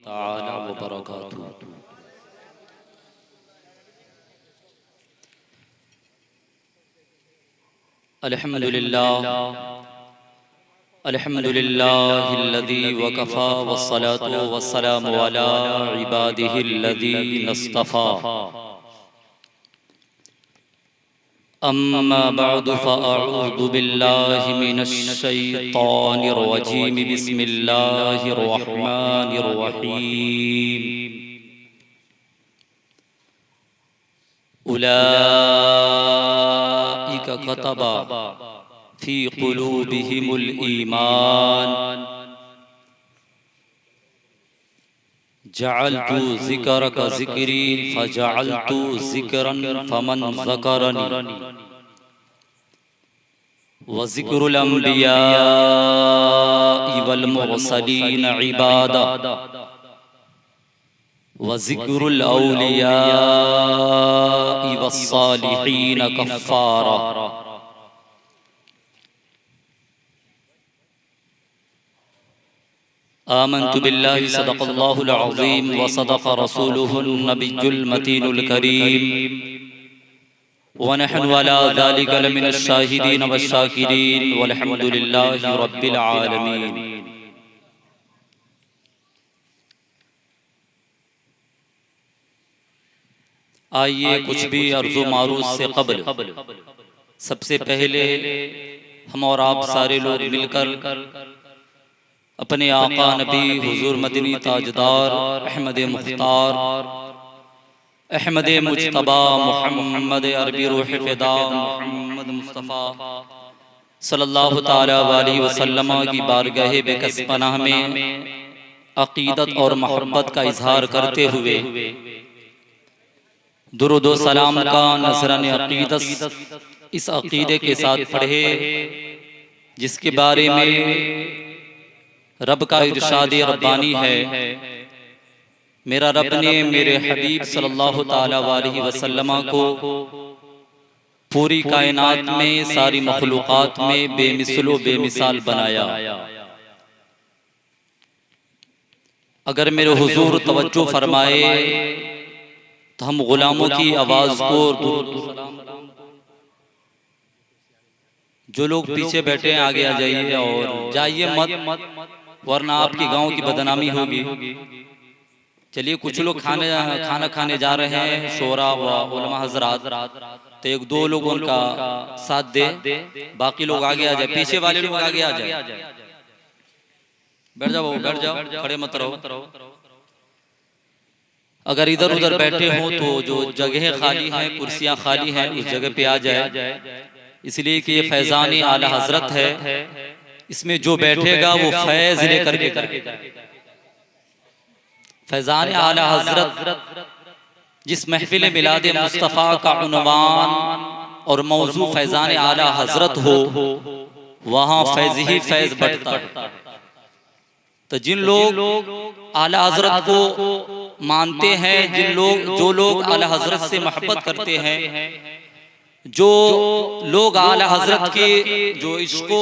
ताला व बरकातुहू। अल्हम्दुलिल्लाह अल्हम्दुलिल्लाहिल्लज़ी वकफ़ा वस्सलातु वस्सलामु अला इबादिहिल्लज़ीना इस्तफ़ा। अम्मा बअदु फ़अऊज़ु बिल्लाहि मिनश शैतानिर रजीम। बिस्मिल्लाहिर रहमानिर रहीम। उलाइका कतबा फ़ी क़ुलूबिहिमुल ईमान जअलतु ज़िक्रक ज़िक्री फ़जअलतु ज़िक्रन फ़मन ज़करनी व ज़िक्रुल अंबियाइ वल मुरसलीन इबादा व ज़िक्रुल औलियाइ वस्सालिहीन कफ़्फ़ारा। आमन्तु बिल्लाहि सदक़ल्लाहुल अज़ीम व सदक़ रसूलुहुन नबियुल मतीनुल करीम व नहनु अला ज़ालिका लमिनश शाहिदीन वश्शाकिरीन वल्हम्दुलिल्लाहि रब्बिल आलमीन। आइए कुछ भी अर्ज़ो मारूज़ से क़ब्ल सबसे पहले हम और आप सारे लोग मिलकर अपने आका नबी हुजूर मदनी ताजदार अहमद मुख्तार अहमद मुज्तबा मुहम्मद अरबी रूह फ़िदा मुहम्मद मुस्तफ़ा सल्लल्लाहु ताला अलैहि वसल्लम की बारगाह बेकस पनाह में अक़ीदत और मोहब्बत का इजहार करते हुए दुरूद व सलाम का नज़रान अक़ीदत इस अक़ीदे के साथ पढ़े जिसके बारे में रब का इरशाद रब्बानी है। मेरा रब ने मेरे हबीब सल्लल्लाहु ताला अलैहि वसल्लम को पूरी कायनात में सारी मखलूक़ात में बेमिसलो बेमिसाल बनाया। अगर मेरे हुजूर तवज्जो फरमाए तो हम गुलामों की आवाज़ को जो लोग पीछे बैठे हैं आगे आ जाइए और जाइए मत वरना आपकी गांव की बदनामी होगी। चलिए कुछ लोग खाना खाने जा रहे हैं शोरा व उलमा हजरात, तो एक दो लोग उनका साथ दे, बाकी लोग आगे आ जाए, पीछे वाले लोग आगे आ जाए। बैठ जाओ खड़े मत रहो। अगर इधर उधर बैठे हो तो जो जगह खाली हैं कुर्सियां खाली हैं उस जगह पे आ जाए, इसलिए कि ये फैज़ान आला हजरत है, इसमें जो बैठेगा वो फैज लेकर के फैज़ान आला हजरत जिस महफिल मिलाद मुस्तफ़ा का उन्वान और मौजू फैज़ान आला हजरत हो वहाँ फैज़ ही फैज़ बढ़ता है। तो जिन लोग आला हजरत को मानते हैं, जो लोग आला हजरत से मोहब्बत करते हैं, जो लोग आला हजरत के जो इश्को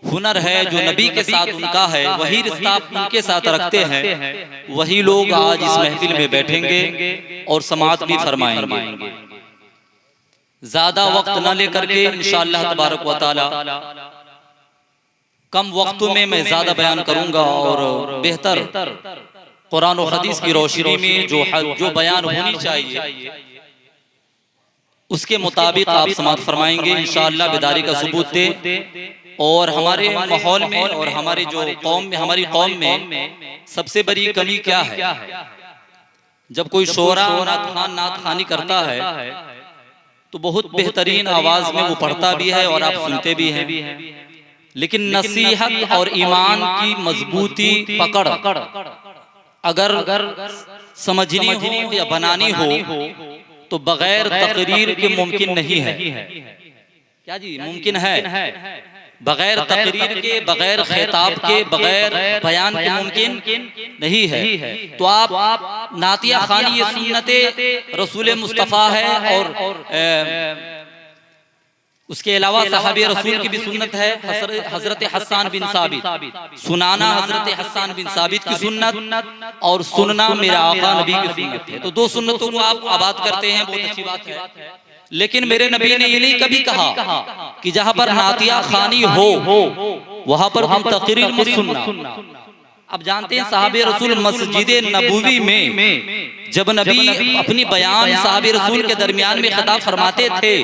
हुनर है जो नबी के साथ उनका है वही रिश्ता उनके साथ रखते हैं, वही लोग आज इस महफिल में बैठेंगे और समाअत भी फरमाएंगे। ज्यादा वक्त न लेकर के इंशाअल्लाह तबारक व तआला कम वक्तों में मैं ज्यादा बयान करूंगा और बेहतर कुरान और हदीस की रोशनी में जो बयान होनी चाहिए उसके मुताबिक आप समाअत फरमाएंगे इंशाअल्लाह। बेदारी का सबूत दे और हमारे माहौल में और हमारी जो कौम में हमारी कौम में सबसे बड़ी कमी क्या है, जब कोई शोरा नात खानी करता है तो बहुत बेहतरीन आवाज में वो पढ़ता भी है और आप सुनते भी हैं, लेकिन नसीहत और ईमान की मजबूती पकड़ अगर समझनी हो या बनानी हो तो बगैर तकरीर के मुमकिन नहीं है। क्या जी मुमकिन है? बगैर तकरीर के, बगैर खिताब के, बगैर बयान के मुमकिन नहीं है। तो आप नातिया खानी ये सुन्नते रसूल मुस्तफ़ा है और उसके अलावा साहबी रसूल की भी सुन्नत है हजरत हस्सान बिन साबित, सुनाना हजरत हस्सान बिन साबित की सुन्नत और सुनना मेरे आका नबी की सुन्नत है। तो दो सुन्नतों को आप आबाद करते हैं, बहुत अच्छी बात है। लेकिन मेरे नबी ने ये नहीं कभी कहा कि जहां पर नातिया खानी हो वहां पर हम तकरीर मत सुनना। अब जानते हैं साहबे रसूल मस्जिद नबवी में जब नबी अपनी बयान साहबे रसूल के दरमियान में खिताब फरमाते थे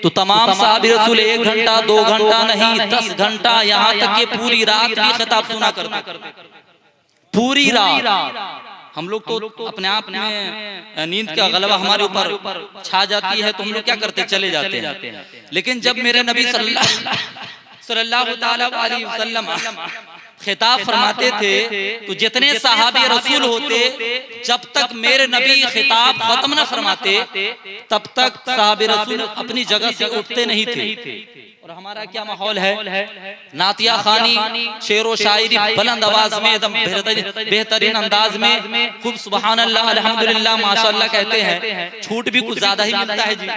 तो तमाम साहबे रसूल 1 घंटा 2 घंटा नहीं 10 घंटा यहाँ तक कि पूरी रात भी खिताब सुना करते, पूरी रात। हम लोग तो अपने आप में नींद का गलबा हमारे ऊपर छा जाती है तो हम लोग क्या करते, चले जाते हैं। लेकिन जब मेरे नबी सल्लल्लाहु अलैहि वसल्लम खिताब फरमाते थे तो जितने सहाबी रसूल होते जब तक मेरे नबी खिताब खत्म न फरमाते तब तक सहाबी रसूल अपनी जगह से उठते नहीं थे। और हमारा क्या माहौल है, नातिया खानी, शेरो शायरी बुलंद आवाज में एकदम बेहतरीन अंदाज में खूब सुभान अल्लाह अल्हम्दुलिल्लाह माशाअल्लाह कहते हैं। छूट भी कुछ ज्यादा ही मिलता है जी,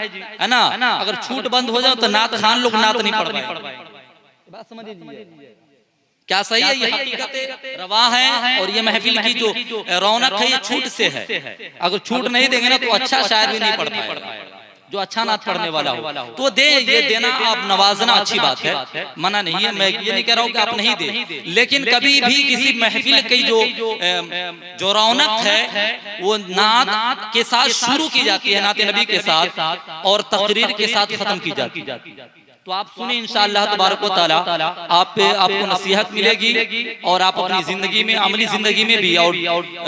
है ना। अगर छूट बंद हो जाए तो नात खान लोग नात नहीं पढ़ पाए। बात समझ लीजिए, क्या सही है, ये हकीकत रवा है। और ये महफिल की जो रौनक है ये छूट से है। अगर छूट नहीं देंगे ना तो अच्छा शायर भी नहीं पढ़ पाएगा, जो अच्छा नात पढ़ने वाला हो तो दे। ये देना आप नवाजना अच्छी बात है, मना नहीं है। मैं ये नहीं कह रहा हूँ कि आप नहीं दे, लेकिन कभी भी किसी महफिल की जो रौनक है वो नात के साथ शुरू की जाती है, नाते नबी के साथ, और तकरीर के साथ खत्म की जाती है। तो आप सुने इंशाअल्लाह तबारक व तआला आपको नसीहत मिलेगी और आप अपनी जिंदगी में, अमली जिंदगी में भी और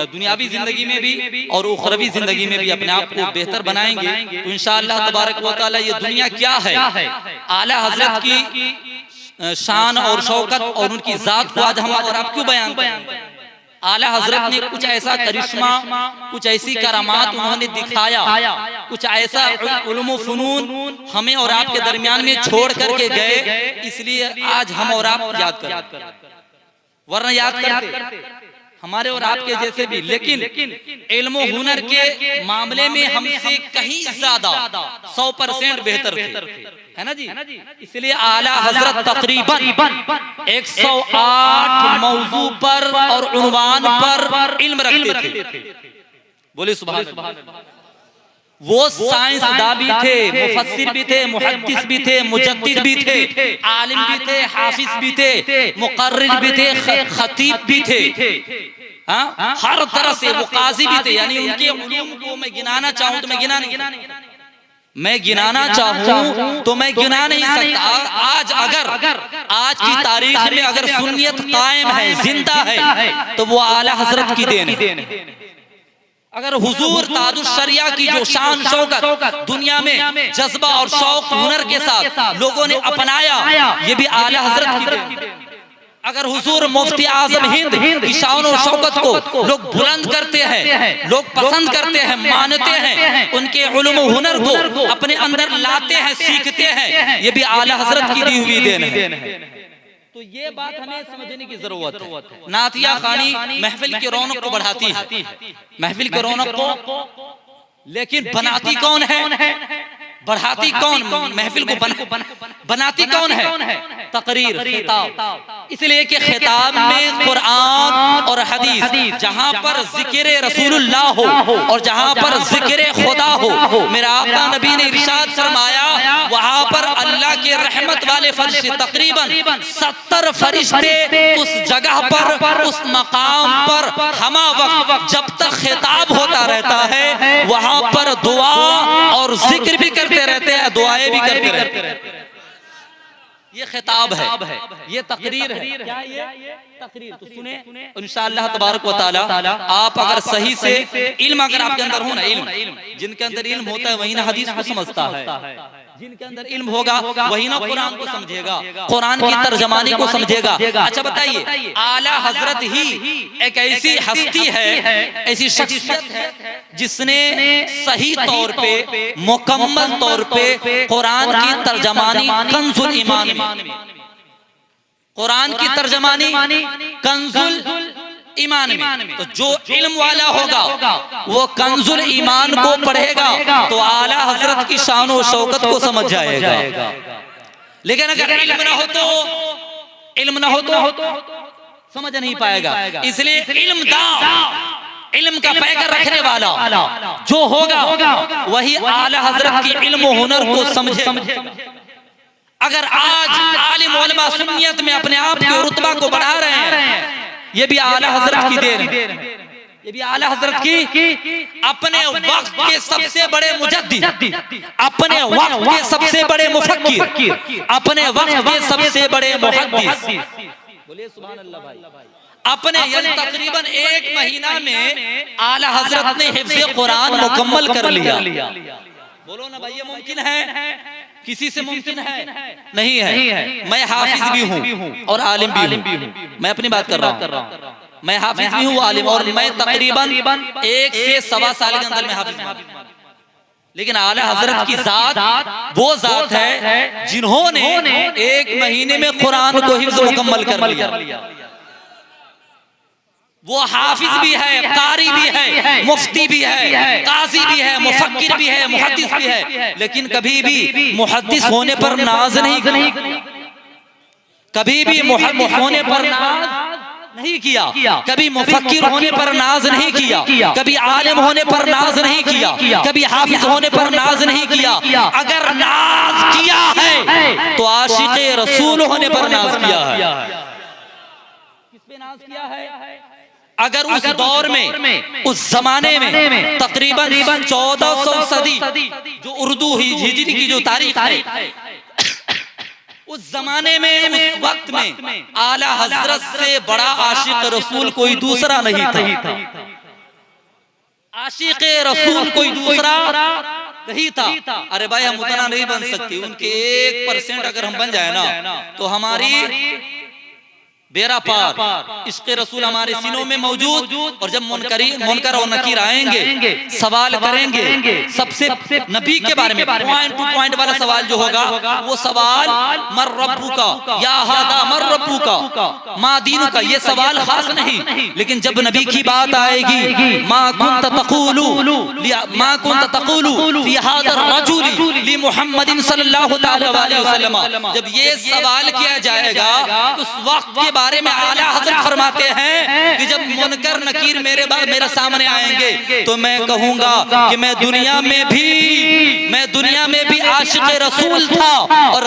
दुनियावी जिंदगी में भी और उखरवी जिंदगी में भी अपने आप को बेहतर बनाएंगे। तो इंशाअल्लाह तबारक व तआला ये दुनिया क्या है, आला हजरत की शान और शौकत और उनकी जात को आज हम और आप क्यों बयान करें। आला हजरत ने कुछ ऐसा करिश्मा, कुछ ऐसी करामात उन्होंने दिखाया, कुछ ऐसा उलूम फनून हमें और आपके दरमियान में छोड़ करके गए, इसलिए आज हम और आप याद करते, वरना याद करते हमारे और आपके जैसे भी। लेकिन इल्म हुनर के मामले में हमसे कहीं ज्यादा 100% बेहतर थे, है ना जी। इसलिए आला हजरत तकरीबन 108 मौजू पर और उन्वान पर इल्म रखते थे। बोले सुभान अल्लाह। वो साइंसदा भी थे, मुफस्सिर भी थे, मुहद्दिस भी थे, मुजद्दिद भी थे, आलिम भी थे, हाफिज भी थे, मुकर्रिर भी थे, खतीब भी थे, हर तरह से वो काजी भी थे। यानी उनके उलूम को मैं गिनाना चाहूं तो मैं गिना नहीं सकता। आज अगर आज की तारीख में अगर सुन्नियत कायम है, जिंदा है, तो वो आला हजरत की देन है। अगर हुजूर ताजुश शरिया की जो शान शौकत दुनिया में जज्बा और शौक हुनर के साथ लोगों ने अपनाया, ये भी आला हजरत की देन। अगर हुजूर मुफ्ती आजम हिंद की शान और शौकत को लोग बुलंद करते हैं, लोग पसंद करते हैं, मानते हैं, उनके उलूम हुनर को अपने अंदर लाते हैं, सीखते हैं, ये भी आला हजरत की दी हुई देन है। तो ये बात हमें समझने की जरूरत है। नातिया खानी महफिल की रौनक को बढ़ाती है, महफिल की रौनक को, लेकिन बनाती कौन है, बढ़ाती कौन, महफिल को बनाती कौन है, तकरीर, खिताब। इसलिए कि खिताब में कुरान और हदीस, जहां पर जिक्र रसूलुल्लाह हो और जहां पर जिक्र खुदा हो, मेरा आका नबी ने इरशाद फरमाया वहां पर अल्लाह के रहमत वाले फरिश्ते तकरीबन 70 फरिश्ते उस जगह पर, उस मकाम पर हमा वक्त जब तक खिताब होता रहता है वहां पर दुआ और जिक्र भी करते रहते हैं, दुआएं भी करते रहते हैं। ये खिताब है, ये तकरीर है। क्या ये तकरीर? तो सुने इंशाअल्लाह तबारक व तआला। आप अगर सही से इल्म अगर आपके अंदर हो ना, इल्म जिनके अंदर इल्म होता है वही ना हदीस को समझता है, जिनके अंदर इल्म होगा वही ना कुरान को समझेगा, कुरान की तर्जमानी को समझेगा। अच्छा बताइए, आला हजरत ही एक ऐसी हस्ती है, ऐसी शख्सियत है जिसने सही तौर पे, मुकम्मल तौर पे कुरान की तर्जमानी कंजुल ईमान में, कुरान की तर्जमानी कंजुल ईमान में। तो जो इल्म वाला होगा वो कंजुल ईमान को पढ़ेगा तो आला हजरत की शान और शौकत को समझ जाएगा। लेकिन अगर इल्म ना हो तो समझ नहीं पाएगा। इसलिए इल्म का पैकर रखने वाला जो होगा वही आला हजरत की इल्म हुनर को समझे। अगर आज आलिम उलमा सुन्नियत में अपने आप के रुतबा को बढ़ा रहे हैं, ये भी आला हजरत की देन है। ये भी आला हजरत की अपने वक्त के सबसे बड़े मुजद्दिद, अपने वक्त के सबसे बड़े मुफक्किर, अपने वक्त के सबसे बड़े मुहद्दिस, बोलिए सुभान अल्लाह भाई, अपने यानी तकरीबन 1 महीना में आला हजरत ने हिफ्ज़ कुरान मुकम्मल कर लिया। बोलो ना भाई, ये मुमकिन है? किसी से मुमकिन है? नहीं है। मैं हाफिज भी हूँ और आलिम भी हूँ। मैं अपनी बात कर रहा हूँ। मैं हाफिज भी हूँ, आलिम, और मैं तकरीबन 1 से 1.25 साल के अंदर मैं हाफिज हूँ। लेकिन आला हजरत की जात वो जात है जिन्होंने 1 महीने में कुरान को हिफ्ज़ मुकम्मल कर लिया। वो हाफिज भी है, कारी भी है, मुफ्ती भी है, काजी भी है, मुफक्किर भी है, मुहद्दिस भी है, लेकिन कभी भी मुहद्दिस होने पर नाज नहीं, कभी भी मुहद्दिस होने पर नाज नहीं किया, कभी मुफक्किर होने पर नाज नहीं किया, कभी आलिम होने पर नाज नहीं किया, कभी हाफिज होने पर नाज नहीं किया। अगर नाज किया है तो आशिक़े रसूल होने पर नाज किया है। किस पे नाज किया है? अगर उस दौर में, उस जमाने में तकरीबन 1400 सदी जो उर्दू हिजरी की जो तारीख है, उस जमाने में, उस वक्त में आला हजरत से बड़ा आशिक रसूल कोई दूसरा नहीं था। आशिक रसूल कोई दूसरा नहीं था। अरे भाई, हम उतना नहीं बन सकते, उनके 1% अगर हम बन जाए ना तो हमारी बेरा पार। इश्क़े रसूल हमारे सीनों में मौजूद, और जब मुनकर और नकीर आएंगे, सवाल करेंगे सबसे नबी के बारे में, पॉइंट टू पॉइंट वाला सवाल जो होगा वो सवाल मर रब्बू का, या हादा मर रब्बू का, मा दीनु का, ये सवाल खास नहीं। लेकिन जब नबी की बात आएगी, मा कुंत तक़ूलु फी हादा रजुली ली मुहम्मदिन सल्लल्लाहु अलैहि वसल्लम, जब ये सवाल किया जाएगा उस वक्त के बारे में आला हज़रत फरमाते हैं कि जब मुनकर नकीर मेरे सामने आएंगे तो मैं कहूंगा कि मैं दुनिया में भी आशिक़े रसूल था, और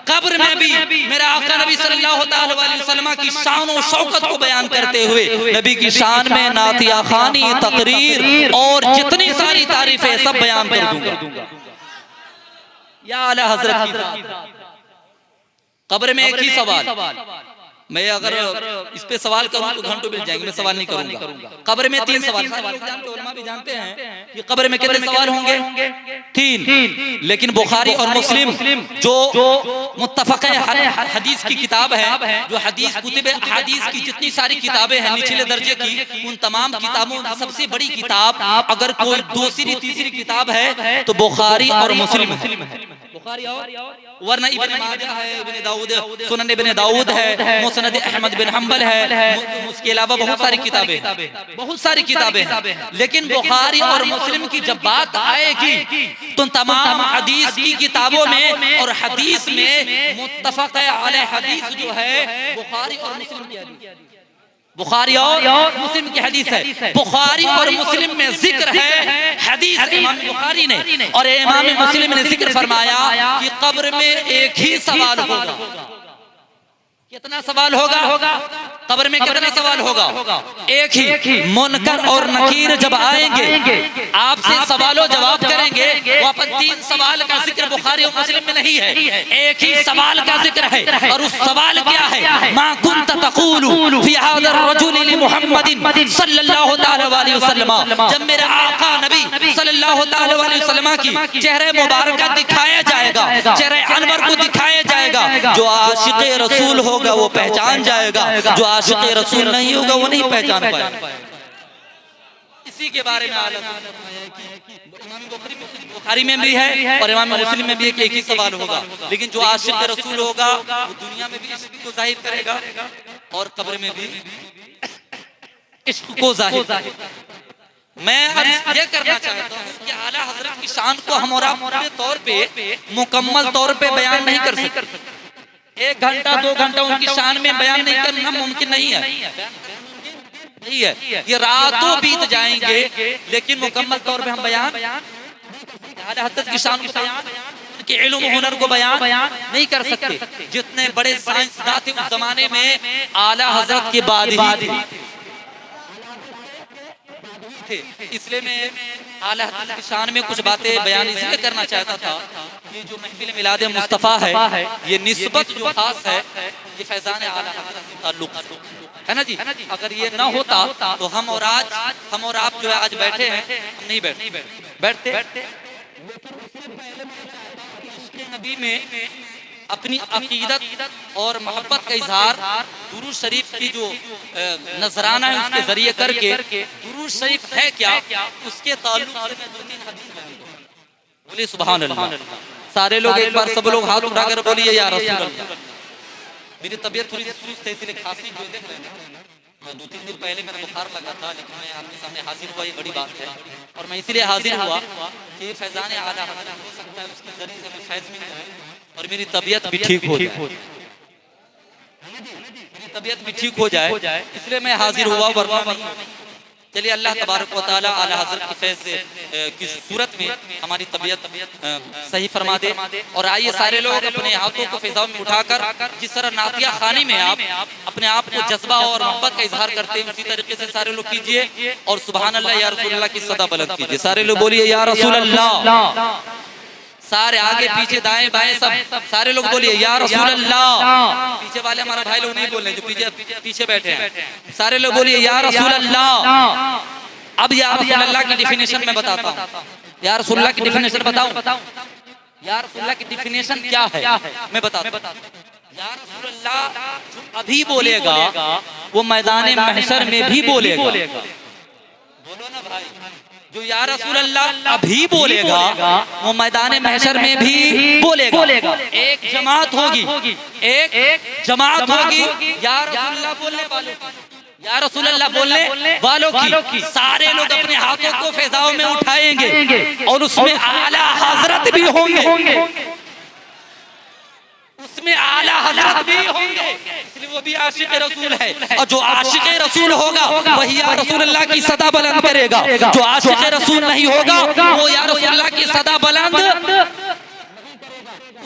कब्र में भी मेरे आका नबी सल्लल्लाहु अलैहि वसल्लम की शान और शौकत को बयान करते हुए नबी की शान में नातिया खानी, तकरीर और जितनी सारी तारीफें सब बयान कर दूंगा। या आला हज़रत की कब्र में एक ही सवाल, मैं अगर इस पे सवाल करूं तो घंटों मिल जाएंगे, मैं सवाल नहीं करूंगा। कब्र में 3 सवाल, उलमा भी जानते हैं कि कब्र में कितने सवाल होंगे? 3। लेकिन बुखारी और मुस्लिम जो मुत्तफ़क़ हदीस की किताब है, जो हदीस कुतुब हदीस की जितनी सारी किताबें हैं निचले दर्जे की, उन तमाम किताबों में सबसे बड़ी किताब अगर कोई दूसरी तीसरी किताब है तो बुखारी और मुस्लिम है। बुखारी और वरना इब्न माजा है, इब्न दाऊद, सुनन इब्न दाऊद है, मुस्नद अहमद बिन हंबल है, उसके अलावा बहुत सारी किताबें हैं। लेकिन बुखारी और मुस्लिम की जब बात आएगी तो तमाम हदीस की किताबों में और हदीस में मुत्तफ़क़ अलैह हदीस जो है बुखारी और मुस्लिम की हदीस, बुखारी और मुस्लिम की हदीस है। बुखारी और मुस्लिम में जिक्र है हदीस इमाम बुखारी ने और इमाम मुस्लिम ने जिक्र फरमाया कि कब्र में एक ही सवाल होगा। कितना सवाल होगा? कब्र में कितना सवाल होगा? एक ही। मुनकर और नकीर जब आएंगे आपसे सवालों जवाब करेंगे, वहाँ 3 सवाल का जिक्र बुखारी और मुस्लिम में नहीं है, एक ही सवाल का जिक्र है। और उस सवाल क्या है? मा कुंत तक़ूलु फी हाज़ा रजुल लि मुहम्मदिन सल्लल्लाहु अलैहि वसल्लम, जब मेरे आका नबी सल्लल्लाहु अलैहि वसल्लम की चेहरे मुबारक दिखाया जाएगा, चेहरे अनवर को दिखाया जाएगा, जो आशिक़े रसूल होगा वो पहचान जाएगा, जो आशिक़े रसूल नहीं होगा वो नहीं पहचान पाएगा। इसी के बारे में इमाम बुखारी में भी है और इमाम मुस्लिम में भी एक ही सवाल होगा। लेकिन जो आशिक़ रसूल होगा वो दुनिया में भी इसको जाहिर करेगा और कब्र में भी इश्क को जाहिर करे। मैं ये करना चाहता हूँ कि आला हजरत की शान को हम और आप पूरे तौर पे मुकम्मल तौर पे बयान नहीं कर सकते। 1 घंटा 2 घंटा उनकी शान में बयान नहीं करना मुमकिन नहीं है, नहीं है। ये रातों बीत जाएंगे लेकिन मुकम्मल तौर पे हम बयान आला हजरत की शान को बयान के इल्म हुनर को बयान नहीं कर सकते। जितने बड़े साइंसदान थे उस जमाने में आला हजरत के बाद ही थे। इसलिए मैं आला हजरत की शान में कुछ बातें बयान इसलिए करना चाहता था कि जो महफिल मिलाद मुस्तफ़ा है ये निस्बत जो खास है ये फैजान आला हजरत से ताल्लुक है ना जी। अगर ये ना होता तो हम और आप जो है आज बैठे हैं, हम नहीं बैठते। नबी में अपनी अकीदत और मोहब्बत का इजहार दुरूद शरीफ की जो नजराना है उसके जरिए करके दुरूद शरीफ है क्या उसके ताल्लुक से मैं 2-3 हदीस बोलिए सुभान अल्लाह। सारे लोग एक बार सब लोग हाथ उठाकर बोलिए या रसूल अल्लाह। मेरी तबीयत थोड़ी सुस्त है इसलिए खांसी जो देख रहे हैं 2-3 दिन पहले मेरा बुखार लगा था लेकिन मैं आपके सामने हाजिर हुआ, ये बड़ी बात है। और मैं इसीलिए हाजिर हुआ कि फैजान आला हजरत हो सकता है उसके जरिए से फैज मिल जाए और मेरी तबीयत भी ठीक हो जाए, मेरी तबीयत भी ठीक हो जाए, इसलिए मैं हाजिर हुआ वरना नहीं। चलिए अल्लाह तबारक व तआला आला हजरत की फैज़ की सूरत में हमारी तबीयत सही फरमा दे। और आइए सारे लोग अपने हाथों को फिजाओं में उठाकर जिस तरह नातिया खानी में आप अपने आप को जज्बा और मोहब्बत का इजहार करते हैं उसी तरीके से सारे लोग कीजिए और सुभान अल्लाह या रसूल अल्लाह की सदा बुलंद कीजिए। सारे लोग बोलिए या रसूल अल्लाह। सारे आगे पीछे दाएं बाएं सब सारे लोग बोलिए या रसूल अल्लाह। पीछे वाले हमारा भाई लोग नहीं बोल रहे जो पीछे बैठे हैं, सारे लोग बोलिए या रसूल अल्लाह। अब या रसूल अल्लाह की डिफिनेशन मैं बताता हूँ। या रसूल अल्लाह की डिफिनेशन बताऊं? या रसूल अल्लाह की डिफिनेशन क्या है मैं बताता हूं। या रसूल अल्लाह अभी बोलेगा वो मैदान महशर में भी बोलेगा। बोलो ना भाई, जो या रसूल अल्लाह अभी बोलेगा वो मैदान महशर में भी बोलेगा। एक जमात होगी, एक जमात होगी या रसूल अल्लाह बोलने वालों की, या रसूल अल्लाह बोलने वालों की। सारे लोग अपने हाथों को फिजाओं में उठाएंगे और उसमें आला हजरत भी होंगे, उसमें आला हजरत भी होंगे, इसलिए वो भी आशिक रसूल है। और जो आशिक रसूल होगा वही या रसूल अल्लाह की सदा बुलंद करेगा। जो आशिक रसूल नहीं होगा वो या रसूल अल्लाह की सदा बुलंद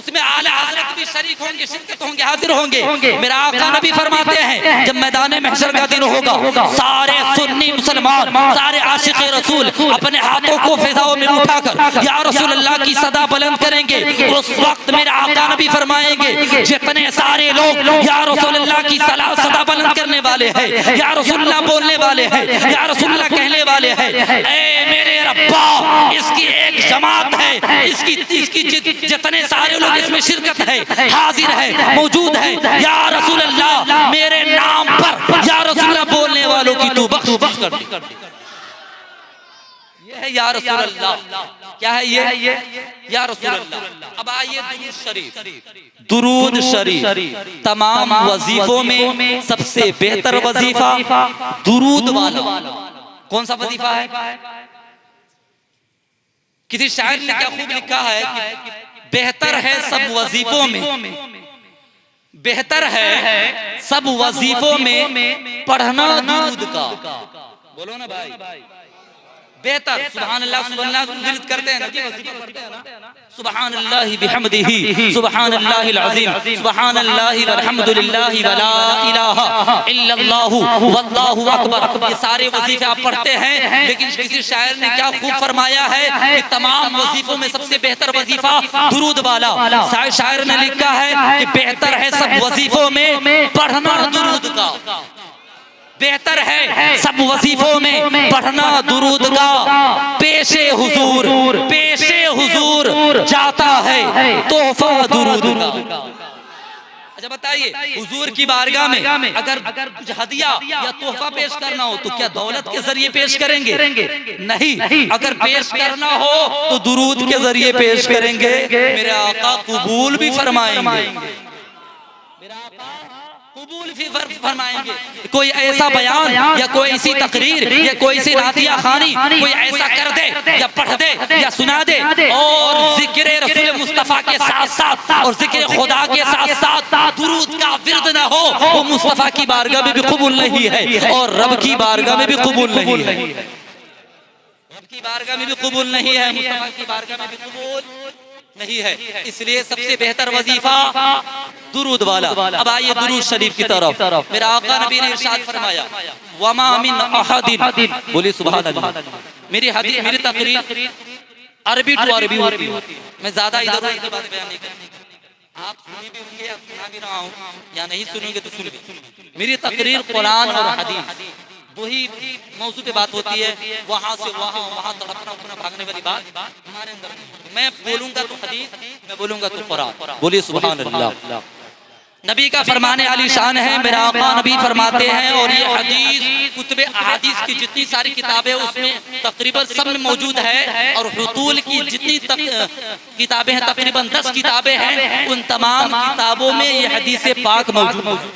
उसमें आला हजरत भी शरीक होंगे, शिरकत होंगे, हाजिर होंगे। मेरा आका नबी फरमाते हैं जब मैदान महशर का दिन होगा सारे सुन्नी मुसलमान सारे आशिक रसूल अपने हाथों को फिजाओं में उठाकर या रसूल अल्लाह की सदा बुलंद करेंगे। उस वक्त मेरा आका नबी फरमाएंगे जितने सारे लोग या रसूल अल्लाह की सदा बुलंद करने वाले हैं, या रसूल अल्लाह बोलने वाले हैं, या रसूल अल्लाह कहने वाले हैं, ऐ मेरे रब्बा इसकी एक जमात है, इसकी जितने सारे लोग इसमें शिरकत है, हाजिर है, मौजूद है, या रसूल अल्लाह मेरे नाम पर या रसूल अल्लाह बोलने वालों की तू बख्श कर दे। ये है या रसूल अल्लाह। क्या है ये? या रसूल अल्लाह। अब आइए दुरूद शरीफ। दुरूद शरीफ तमाम वजीफों में सबसे बेहतर वजीफा दुरूद वाला। कौन सा वजीफा है? किसी शायर ने क्या खूब लिखा है कि बेहतर है सब वजीफों में, बेहतर है सब वजीफों में पढ़ना दुरूद का। बोलो ना भाई, बेहतर। सुभान अल्लाह विरद करते हैं ना, सुभान अल्लाह बिहम्दिही सुभान अल्लाहिल अज़ीम सुभान अल्लाहि वल्हम्दुलिल्लाहि वला इलाहा इल्लल्लाहु वल्लाहु अकबर। ये सारे वजीफे आप पढ़ते हैं, लेकिन किसी शायर ने क्या खूब फरमाया है कि तमाम वजीफों में सबसे बेहतर वजीफा दुरूद वाला। शायर ने लिखा है कि बेहतर है सब वजीफों में पढ़ना दुरूद का, बेहतर है सब वजीफों में पढ़ना दुरूद का। पेशे हुजूर जाता है तोहफा दुरूद का। अच्छा बताइए, हुजूर की बारगाह में अगर कुछ हदिया या तोहफा पेश करना हो तो क्या दौलत के जरिए पेश करेंगे? नहीं, अगर पेश करना हो तो दुरूद के जरिए पेश करेंगे। मेरे आका कबूल भी फरमाएंगे, मेरा आका कबूल भी फरमाएंगे। कोई ऐसा बयान या कोई ऐसी तकरीर या कोई ऐसी नातिया खानी कोई ऐसा कर दे या पढ़ दे या सुना दे और जिक्र रसूल मुस्तफा के साथ साथ और जिक्र खुदा के साथ साथ दुरूद का विर्द ना हो, वो मुस्तफा की बारगाह में भी कबूल नहीं है और रब की बारगाह में भी कबूल नहीं है। रब की बारगाह में भी कबूल नहीं है, मुस्तफा की बारगाह में भी कबूल नहीं है। इसलिए सबसे बेहतर वजीफा दुरूद वाला। अब आइए दुरूद शरीफ की तरफ। मेरा आका नबी ने इरशाद फरमाया वमा मिन अहदिन, बोलिए सुभान अल्लाह। मेरी तकरीर अरबी टू अरबी होती है, मैं ज्यादा इधर की बात बयान नहीं करता। आप सुनी भी होंगे या सुना भी रहा हूँ या नहीं सुनेंगे तो सुन भी। मेरी तकरीर कुरान और हदीस वही मौजू पे बात होती है, वहां से वहां तड़पना अपना भागने वाली बात हमारे अंदर। मैं बोलूंगा तो हदीस, मैं बोलूंगा तो कुरान। बोलिए सुभान अल्लाह। नबी का फरमाने आली शान है। मेरा आका नबी फरमाते हैं और ये हदीस कुतुबे अहादीस की जितनी सारी किताबें उसमें तकरीबन सब में मौजूद है और हुतूल की जितनी किताबें हैं तकरीबन 10 किताबें हैं, उन तमाम किताबों में ये हदीस पाक मौजूद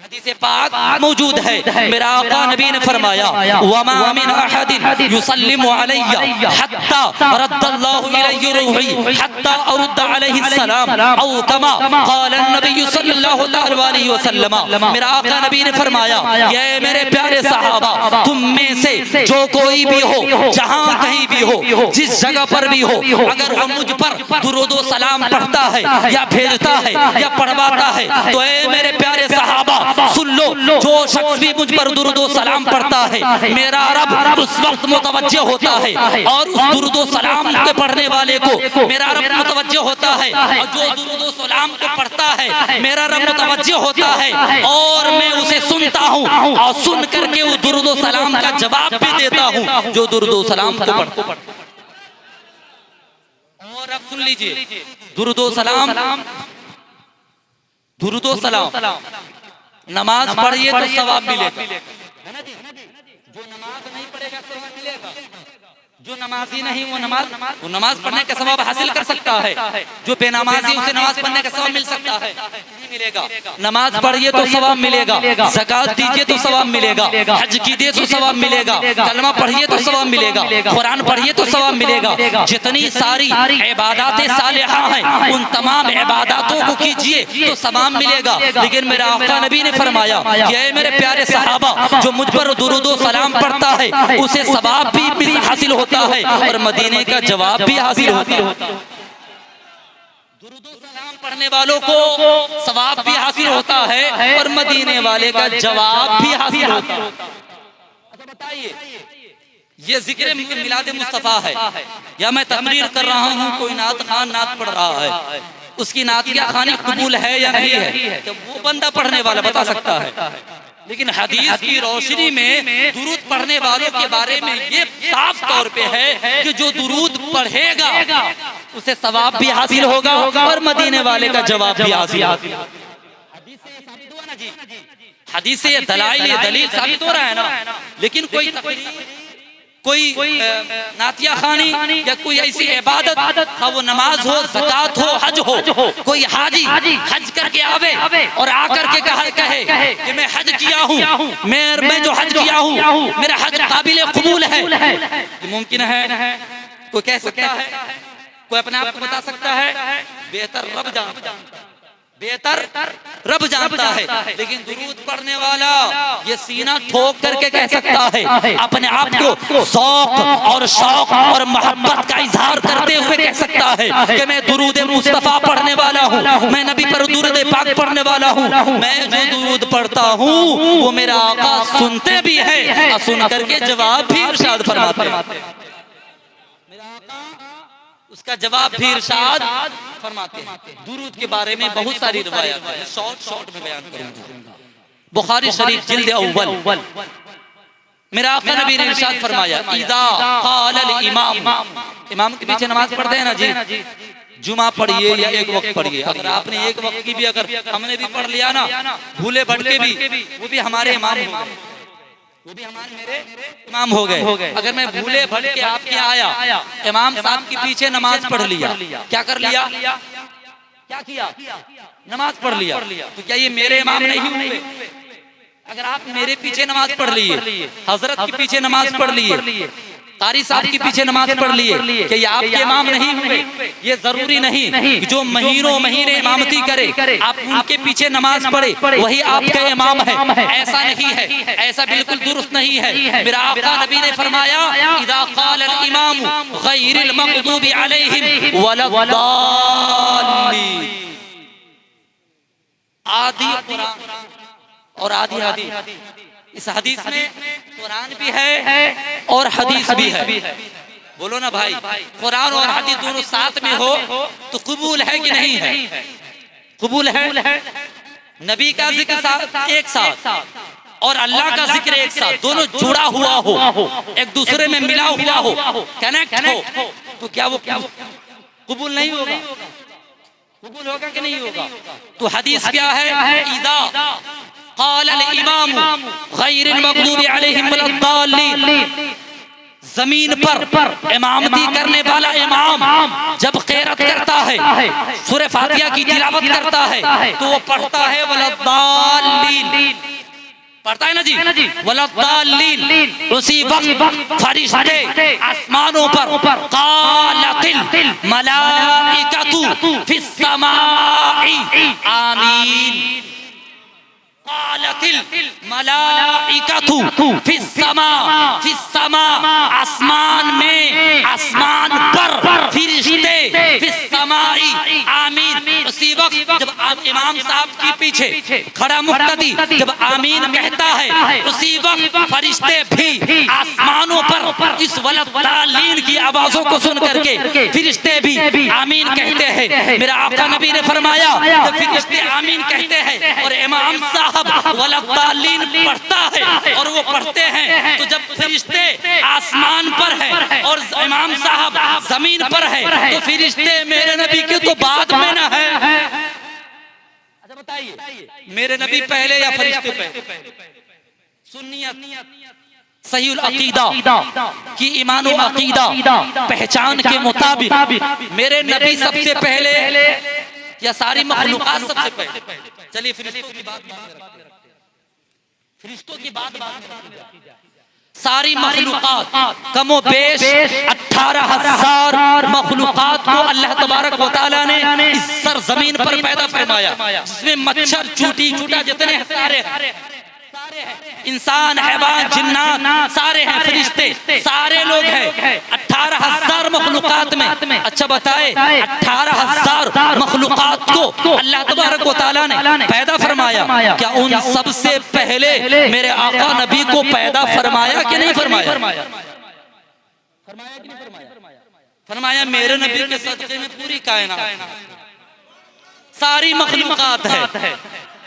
हदीस पाक मौजूद है। मेरा आका नबी ने फरमाया वमा मिन अहदिन युसल्लिमु अलैया हत्ता रद्दल्लाहु इलैहि रूही हत्ता अरुद्द अलैहि सलाम औ कमा क़ाल नबी सल्लल्लाहु अलैहि वसल्लम। मेरा आका नबी ने फरमाया ये मेरे प्यारे सहाबा, तुम में से जो कोई भी हो, जहां कहीं भी हो, जिस जगह पर भी हो, अगर वो मुझ पर दुरूद व सलाम पढ़ता है या भेजता है या पढ़वाता है तो ए मेरे प्यारे सहाबा सुन लो, जो शख्स भी मुझ पर दुरूद व सलाम पढ़ता है मेरा रब उस वक्त मुतवज्जे होता है और उस दुरूद व सलाम के पढ़ने वाले को मेरा रब मुतवज्जे होता है और जो दुरूद व सलाम को पढ़ता है मेरा रब मुतवज्जे होता है और मैं उसे सुनता हूँ और सुन करके वो दुरूद व सलाम का जवाब भी देता हूँ जो दुरूद व सलाम को पढ़ता है। और अब सुन लीजिए, दुरूद व सलाम, दुरूद व सलाम नमाज पढ़िए तो सवाब मिलेगा, जो नमाज नहीं पढ़ेगा सवाब मिलेगा, जो नमाजी नहीं वो नमाज पढ़ने का सवाब हासिल कर सकता है, जो बेनमाजी उसे नमाज पढ़ने का सवाब मिल सकता है नहीं मिलेगा। नमाज पढ़िए तो सवाब मिलेगा, ज़कात दीजिए तो सवाब मिलेगा, हज कीजिए तो सवाब मिलेगा, कलमा पढ़िए तो सवाब मिलेगा, कुरान पढ़िए तो सवाब मिलेगा। जितनी सारी इबादतें सालिहा हैं उन तमाम इबादतों को कीजिए तो सवाब मिलेगा। लेकिन मेरा आका नबी ने फरमाया ये मेरे प्यारे सहाबा, जो मुझ पर दुरूद व सलाम पढ़ता है उसे सवाब भी हासिल होता है और मदीने का जवाब भी हासिल होता है। दुरूद व सलाम पढ़ने वालों को सवाब भी हासिल होता है और मदीने वाले का जवाब भी हासिल होता है। अच्छा बताइए, ये जिक्र मिलाद मुस्तफा है या मैं तकरीर कर रहा हूँ, कोई नात खान नात पढ़ रहा है, उसकी नातिया खानी कबूल है या नहीं है तो वो बंदा पढ़ने वाला बता सकता है। लेकिन हदीस की रोशनी में दुरूद पढ़ने वालों के बारे में ये साफ तौर पे है कि जो दुरूद पढ़ेगा उसे सवाब भी हासिल होगा और मदीने वाले का जवाब भी हासिल होगा। हदीस से दलील साबित हो रहा है ना। लेकिन कोई नातिया खानी या कोई ऐसी इबादत, वो नमाज हो, ज़कात हो, हज हो, कोई हाजी हज करके आवे और आकर के कहे कि मैं हज किया हूँ, मैं जो हज किया हूँ मेरा हज काबिल कबूल है, मुमकिन है? कोई कह सकता है? कोई अपने आप को बता सकता है? बेहतर रब जानता है, बेहतर रब जानता है। लेकिन दुरूद पढ़ने वाला ये सीना ठोक करके कह सकता है, अपने आप को शौक और शौक और मोहब्बत का इजहार करते हुए कह सकता है कि मैं दुरूद मुस्तफा पढ़ने वाला हूँ, मैं नबी पर दुरूद पाक पढ़ने वाला हूँ, मैं जो दुरूद पढ़ता हूँ वो मेरा आका सुनते भी है और सुन करके जवाब भी इरशाद फरमाते हैं। उसका जवाब भी इरशाद फरमाते हैं। दुरूद के बारे में बहुत सारी रिवायत है, शॉर्ट में बयान करूंगा। बुखारी शरीफ जिल्द अव्वल, मेरा आका नबी ने इरशाद फरमाया इज़ा क़ाल अल इमाम के पीछे नमाज पढ़ते हैं ना जी, जुमा पढ़िए या एक वक्त पढ़िए। अगर आपने एक वक्त की भी, अगर हमने भी पढ़ लिया ना भूले भटके भी, वो भी हमारे इमाम हो गए, वो भी हमारे मेरे इमाम हो गए। अगर मैं भूले भटके आपके आया, इमाम साहब के पीछे नमाज पढ़ लिया, क्या कर लिया? क्या किया? नमाज पढ़ लिया। तो क्या ये मेरे इमाम नहीं हुए? अगर आप मेरे पीछे नमाज पढ़ लिए, हजरत के पीछे नमाज पढ़ लिए, कारी साहब के पीछे नमाज पढ़ लिए, क्या ये आपके इमाम नहीं हुए? ये जरूरी नहीं जो महीनों महीने इमामती करे आप उनके पीछे नमाज पढ़े वही आपका इमाम है, ऐसा नहीं है, ऐसा बिल्कुल दुरुस्त नहीं है। मेरा आका नबी ने फरमाया इदा क़ाल अल इमाम गैरिल मग़दूबि अलैहिम वलद्दाल्लीन, आधी कुरान और आधी हदीस। इस हदीस में कुरान भी है और हदीस भी है। बोलो ना भाई, कुरान और हदीस दोनों साथ में हो तो कबूल है कि नहीं है? कबूल है। नबी का जिक्र एक साथ और अल्लाह का जिक्र एक साथ, दोनों जुड़ा हुआ हो, एक दूसरे में मिला हुआ हो, कनेक्ट हो, तो क्या वो कबूल नहीं होगा? कबूल होगा कि नहीं होगा? तो हदीस क्या है? इदा क़ाल अल इमाम गैरिल मग़दूबि अलैहिम वलद्दाल्लीन, जमीन पर इमामती करने वाला इमाम जब क़िरात करता है, सूरह फातिहा की तिलावत करता है, तो वो पढ़ता है वलद्दाल्लीन, पढ़ता है ना जी, वलद्दाल्लीन। उसी वक्त फरिश्ते आसमानों पर क़ालतिल मलाइकतु फिस समाई आमीन, क़ालतिल मलाइकतु फिस समा, आसमान में, आसमान पर फरिश्ते, फिस समाई आमीन। उसी वक्त जब इमाम साहब के पीछे खड़ा मुक्तदी जब आमीन कहता है, उसी वक्त फरिश्ते भी आसमानों पर इस वलद्दाल्लीन की आवाजों को सुन करके फरिश्ते भी आमीन कहते हैं। मेरा आका नबी ने फरमाया जब फरिश्ते आमीन कहते हैं और इमाम साहब वलद्दाल्लीन पढ़ता है और वो पढ़ते हैं, तो जब फरिश्ते आसमान पर है और इमाम साहब जमीन पर है, तो फरिश्ते मेरे नबी के तो बाद में ना है। अच्छा बताइए, मेरे नबी पहले या फरिश्ते पहले? सुन्नियत सहीहुल अकीदा की ईमानुल अकीदा पहचान के मुताबिक मेरे नबी सबसे पहले या सारी मखलूकात सबसे पहले? चलिए फरिश्तों की बात, फरिश्तों की बात सारी मखलूकात कमो बेश 18,000 मखलूकात को अल्लाह तबारक व तआला ने इस सरजमीन पर पैदा फरमाया, जिसमें मच्छर चूटी चूटा जितने सारे इंसान, हैवान, जिन्नात सारे हैं, फरिश्ते सारे लोग हैं 18,000 मखलूकात में। अच्छा बताए 18,000 मखलूकात को अल्लाह तबारक व तआला ने पैदा फरमाया, क्या उन सबसे पहले मेरे आका नबी को पैदा फरमाया कि नहीं फरमाया? फरमाया मेरे नबी के सदक़े में पूरी कायनात सारी मखलूकात है।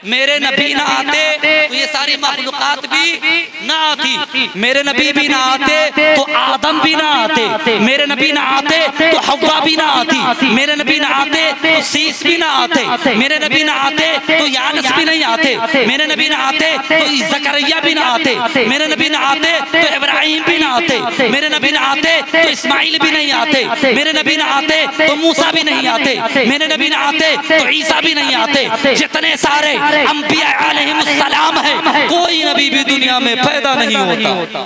मेरे नबी ना आते तो ये सारी मखलूकात भी ना आती, मेरे नबी भी ना आते तो आदम भी ना आते, मेरे नबी ना आते तो हव्वा भी ना आती, मेरे नबी ना आते तो सीस भी ना आते, मेरे नबी ना आते तो यानस भी नहीं आते, मेरे नबी ना आते तो ज़करिया भी ना आते, मेरे नबी ना आते तो इब्राहिम भी ना आते, मेरे नबी ना आते तो इस्माइल भी नहीं आते, मेरे नबी ना आते तो मूसा भी नहीं आते, मेरे नबी ना आते तो ईसा भी नहीं आते। जितने सारे अंबिया अलैहिमुस्सलाम है, कोई नबी भी दुनिया में पैदा नहीं होता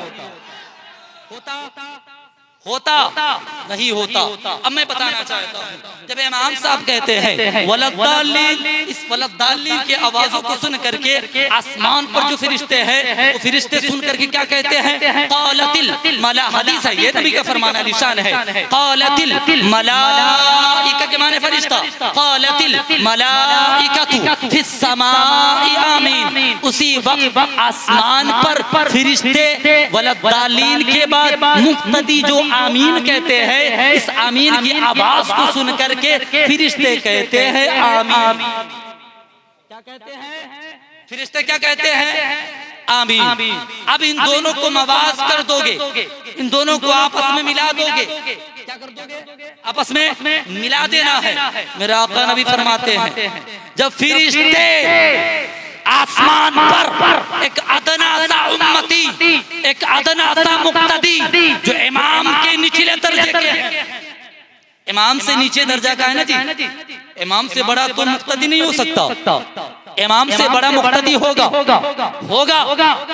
नहीं होता। अब मैं बताना चाहता हूँ, जब इमाम साहब कहते हैं वलद्दाल्लीन, इस वलद्दाल्लीन के आवाजों को सुन करके आसमान पर जो फरिश्ते हैं वो फरिश्ते सुन करके क्या कहते हैं? क़ालतिल मला, हदीस है ये, नबी का फरमाना निशान है। क़ालतिल मलाइका के माने फरिश्ता, क़ालतिल मलाइकतु फिस समाई आमीन। उसी वक्त आसमान पर फरिश्ते वलद्दाल्लीन के बाद मुक्तदी जो आमीन कहते हैं, इस आमीन की आवाज को सुन करके फरिश्ते कहते हैं आमीन। क्या कहते हैं फरिश्ते? क्या कहते हैं? आमीन। अब इन दोनों को मवाज कर दोगे, इन दोनों को आपस में मिला दोगे, क्या कर दोगे? आपस में मिला देना है। मेरे आका नबी फरमाते हैं जब फरिश्ते आसमान पर एक अदना सा उम्मती, एक अदना सा मुक्तदी जो इमाम के निचले दर्जे के हैं, इमाम से नीचे दर्जा का है ना जी, इमाम से बड़ा तो मुक्तदी नहीं हो सकता, इमाम से बड़ा मुक्तदी होगा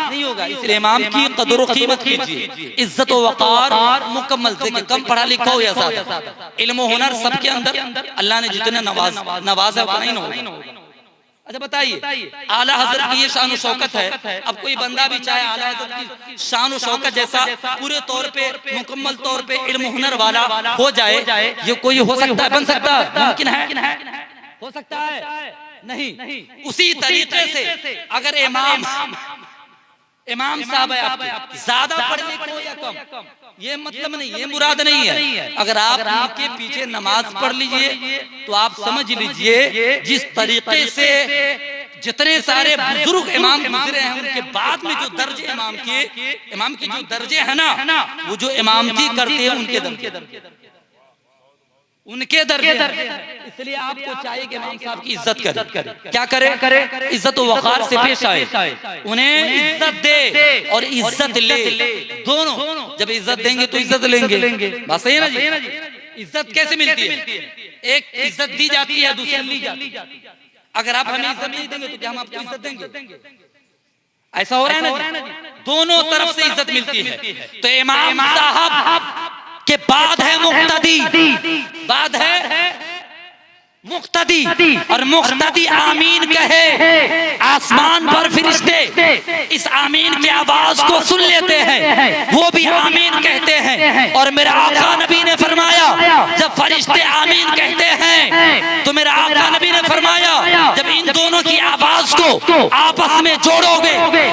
नहीं होगा। इसलिए इमाम की कदर व कीमत कीजिए, इज्जत व वक़ार मुकम्मल। देखिए कम पढ़ा लिखा हो या ज़्यादा, इल्म व हुनर सबके अंदर अल्लाह ने जितने नवाजा उतना ही होगा। अच्छा बताइए, आला हजरत की ये शान व शौकत है। अब कोई बंदा भी चाहे आला हजरत की शान व शौकत जैसा पूरे तौर पे मुकम्मल तौर पे इल्म हुनर वाला हो जाए, ये कोई हो सकता है, बन सकता है, मुमकिन है, हो सकता है नहीं। उसी तरीके से अगर इमाम साहब है आपके, ज्यादा पढ़ लिखे हो या कम, ये मतलब नहीं, ये मुराद नहीं है। अगर आप उनके पीछे नमाज पढ़ लीजिए तो आप समझ लीजिए जिस तरीके से जितने सारे बुजुर्ग इमाम गुजरे हैं उनके बाद में जो दर्जे इमाम के जो दर्जे है ना, वो जो इमामती करते हैं उनके दर्जे। इसलिए आपको चाहिए कि इमाम साहब की इज्जत करें। क्या करें? इज्जत व वक़ार से पेश आए, उन्हें इज्जत दे और इज्जत ले, दोनों। जब इज्जत देंगे तो इज्जत लेंगे, बात सही है ना जी? इज्जत कैसे मिलती है? एक इज्जत दी जाती है, दूसरी ली जाती है। अगर आप हमें इज्जत नहीं देंगे तो क्या हम आपको इज्जत देंगे? ऐसा हो रहा है ना? दोनों तरफ से इज्जत मिलती है। तो इमाम साहब के बाद है मुक्तदी, बाद है मुक्तदी, और मुक्तदी आमीन कहे, आसमान पर फरिश्ते इस आमीन की आवाज को सुन लेते हैं, वो भी आमीन कहते हैं। और मेरा आका नबी ने फरमाया जब फरिश्ते आमीन कहते हैं तो मेरा आका नबी ने फरमाया जब इन दोनों की आवाज को आपस में जोड़ोगे,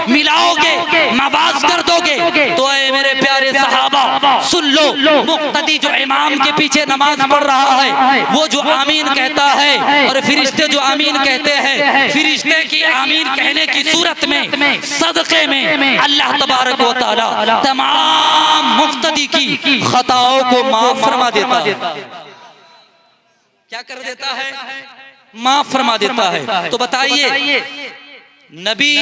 मिलाओगे, आवाज कर दोगे तो ऐ मेरे प्यारे सहाबा सुन लो, मुक्तदी जो इमाम के पीछे नमाज पढ़ रहा है वो जो आमीन कहता है, और फरिश्ते जो आमीन कहते हैं, फरिश्ते की आमीन कहने की सूरत में सदक़े में अल्लाह तबारक व तआला तमाम मुक्तदी की खताओं को माफ फरमा देता है। क्या कर देता है? माफ फरमा देता है। तो बताइए नबी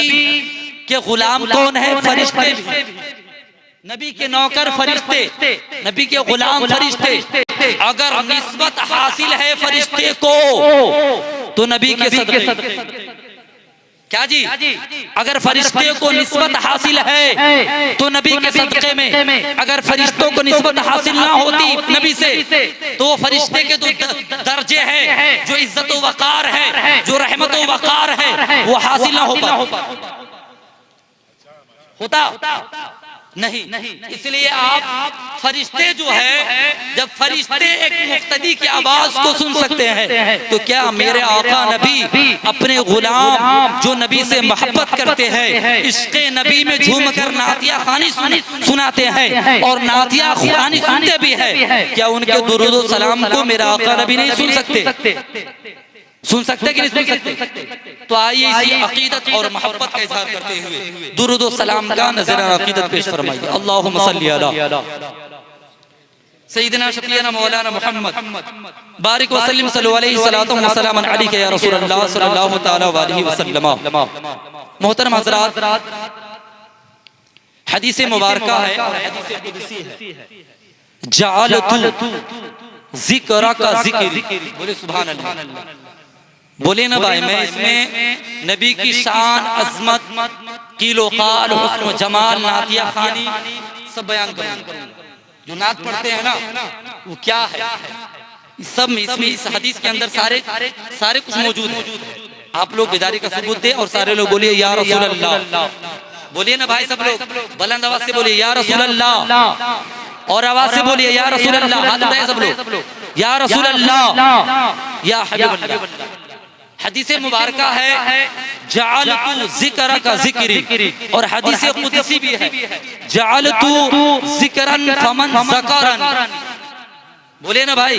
के गुलाम कौन है? फरिश्ते। नबी के नौकर फरिश्ते, नबी के गुलाम फरिश्ते। अगर निस्बत हासिल है फरिश्ते को तो नबी के सदक़े। क्या जी? अगर फरिश्ते को निस्बत हासिल है तो नबी के सदक़े में। अगर फरिश्तों को निस्बत हासिल ना होती नबी से तो वो फरिश्ते के जो दर्जे हैं, जो इज्जत व वक़ार है, जो रहमत व वक़ार है, वो हासिल ना होता नहीं। इसलिए आप फरिश्ते जो है, जब फरिश्ते एक मुक्तदी की आवाज को सुन सकते हैं तो क्या मेरे आका नबी अपने गुलाम जो नबी से मोहब्बत करते हैं, इश्क़े नबी में झूमकर नातिया खानी सुनाते हैं और नातिया खानी सुनते भी हैं, क्या उनके दुरूद व सलाम को मेरा आका नबी नहीं सुन सकते? सुन सकते कि नहीं सुन सकते? तो आइए इसी अकीदत और मोहब्बत का इजहार करते हुए दुरूद व सलाम का नज़राना अकीदत पेश फरमाइए। अल्लाहुम्मा सल्ली अला सय्यिदना शफीअना मौलाना मुहम्मद बारिक व सल्लिम सल्लल्लाहु अलैहि व सल्लम अलैका या रसूल अल्लाह सल्लल्लाहु तआला अलैहि वसल्लम। मोहतरम हज़रात, हदीस मुबारका है और हदीस कुदसी है, जअलतु ज़िक्रा ज़िक्री। बोले सुभान अल्लाह। बोले ना भाई, मैं इसमें नबी की शान, अजमत, कीलो काल, हुस्न जमाल, नातिया खानी सब बयान करूंगा। जो नात पढ़ते हैं ना वो क्या है, सब इसमें इस हदीस के अंदर सारे कुछ मौजूद है। आप लोग बेदारी का सबूत दे और सारे लोग बोलिए या रसूल अल्लाह। बोलिए ना भाई, सब लोग बुलंद आवाज से बोलिए या रसूल अल्लाह, और आवाज से बोलिए या रसूल अल्लाह। हाथ उठाएं सब लोग, या रसूल अल्लाह, या हबीब अल्लाह। हदीस मुबारका है जअलतु ज़िक्रा का ज़िक्री, और हदीस कुदसी भी है जअलतु ज़िक्रन फमन ज़करन। बोले ना भाई,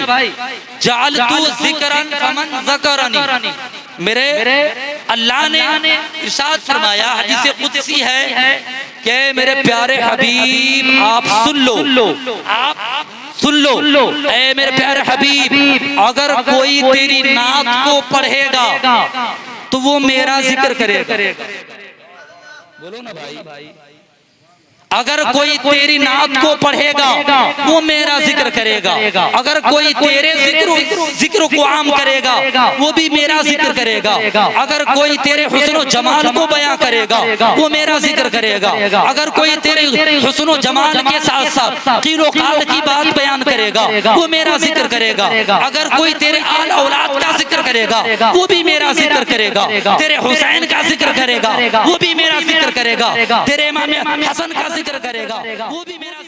जअलतु ज़िक्रन फमन ज़करनी। मेरे अल्लाह ने इरशाद फरमाया, हदीस कुदसी है कि मेरे प्यारे हबीब आप सुन लो, ऐ मेरे प्यारे हबीब, अगर कोई तेरी नात को पढ़ेगा तो वो मेरा जिक्र करेगा। बोलो ना भाई, अगर कोई तेरी नात को पढ़ेगा वो मेरा जिक्र करेगा, अगर कोई तेरे जिक्र को आम करेगा वो भी मेरा जिक्र करेगा, अगर कोई तेरे हुस्न जमाल को बयां करेगा वो मेरा जिक्र करेगा, अगर कोई तेरे हुस्न जमाल के साथ साथ कीलो काल की बात बयान करेगा वो मेरा जिक्र करेगा, अगर कोई तेरे आल औलाद का जिक्र करेगा वो भी मेरा जिक्र करेगा, तेरे हुसैन का जिक्र करेगा वो भी मेरा जिक्र करेगा, तेरे इमाम हसन का जिक्र करेगा वो भी मेरा